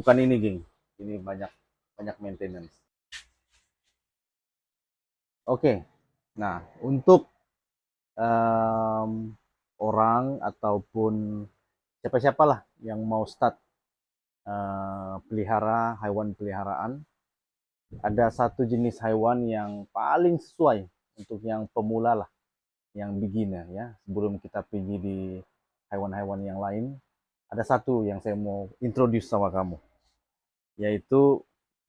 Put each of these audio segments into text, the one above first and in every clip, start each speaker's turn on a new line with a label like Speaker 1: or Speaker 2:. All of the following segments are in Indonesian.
Speaker 1: bukan ini, geng. Ini banyak banyak maintenance. Oke. Nah, untuk orang ataupun siapa-siapalah yang mau start pelihara hewan peliharaan, ada satu jenis hewan yang paling sesuai untuk yang pemula lah, yang beginner ya. Sebelum kita pergi di hewan-hewan yang lain, ada satu yang saya mau introduce sama kamu, yaitu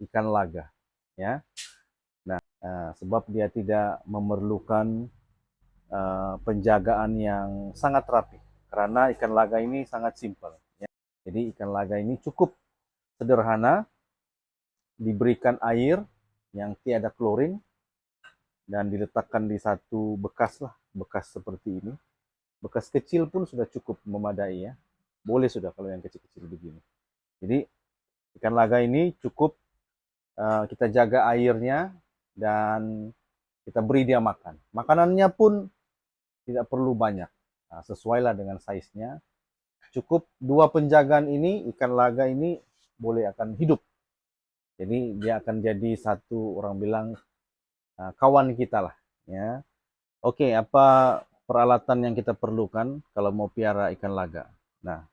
Speaker 1: ikan laga ya. Sebab dia tidak memerlukan penjagaan yang sangat rapi, karena ikan laga ini sangat simpel ya. Jadi ikan laga ini cukup sederhana, diberikan air yang tiada klorin dan diletakkan di satu bekas lah, bekas seperti ini. Bekas kecil pun sudah cukup memadai ya. Boleh sudah kalau yang kecil-kecil begini. Jadi ikan laga ini cukup kita jaga airnya dan kita beri dia makan. Makanannya pun tidak perlu banyak. Nah, sesuailah dengan size-nya. Cukup 2 penjagaan ini, ikan laga ini boleh akan hidup. Jadi dia akan jadi satu, orang bilang, kawan kita lah ya. Oke, apa peralatan yang kita perlukan kalau mau piara ikan laga? Nah,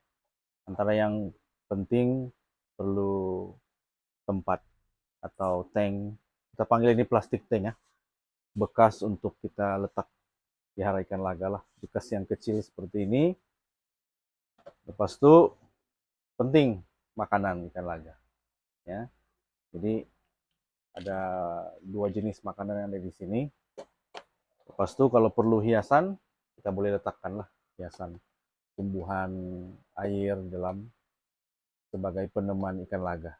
Speaker 1: antara yang penting perlu tempat atau tank. Kita panggil ini plastik tank ya. Bekas untuk kita letak pelihara ikan laga lah. Bekas yang kecil seperti ini. Lepas itu penting makanan ikan laga ya. Jadi ada 2 jenis makanan yang ada di sini. Lepas itu kalau perlu hiasan, kita boleh letakkan lah hiasan tumbuhan air dalam sebagai peneman ikan laga.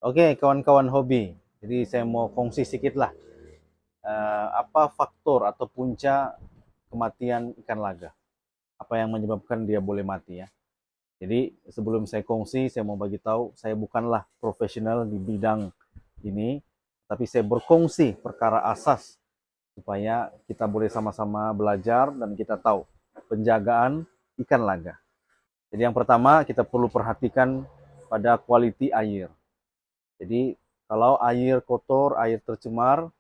Speaker 1: Oke, kawan-kawan hobi. Jadi saya mau kongsi sedikit lah apa faktor atau punca kematian ikan laga. Apa yang menyebabkan dia boleh mati ya. Jadi sebelum saya kongsi, saya mau bagi tahu, saya bukanlah profesional di bidang ini, tapi saya berkongsi perkara asas supaya kita boleh sama-sama belajar dan kita tahu penjagaan ikan laga. Jadi yang pertama kita perlu perhatikan pada kualiti air. Jadi kalau air kotor, air tercemar,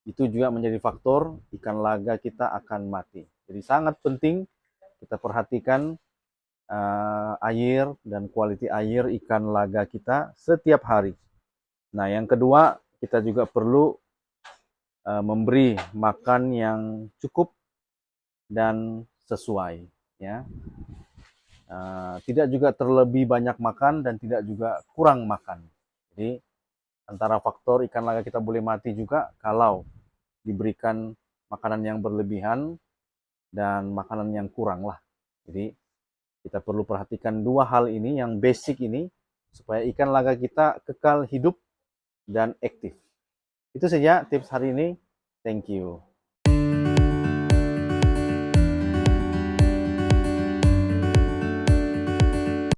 Speaker 1: itu juga menjadi faktor ikan laga kita akan mati. Jadi sangat penting kita perhatikan air dan kualiti air ikan laga kita setiap hari. Nah, yang kedua, kita juga perlu memberi makan yang cukup dan sesuai ya. Tidak juga terlebih banyak makan dan tidak juga kurang makan. Jadi antara faktor ikan laga kita boleh mati juga kalau diberikan makanan yang berlebihan dan makanan yang kurang lah. Jadi kita perlu perhatikan 2 hal ini yang basic ini supaya ikan laga kita kekal hidup dan aktif. Itu saja tips hari ini. Thank you.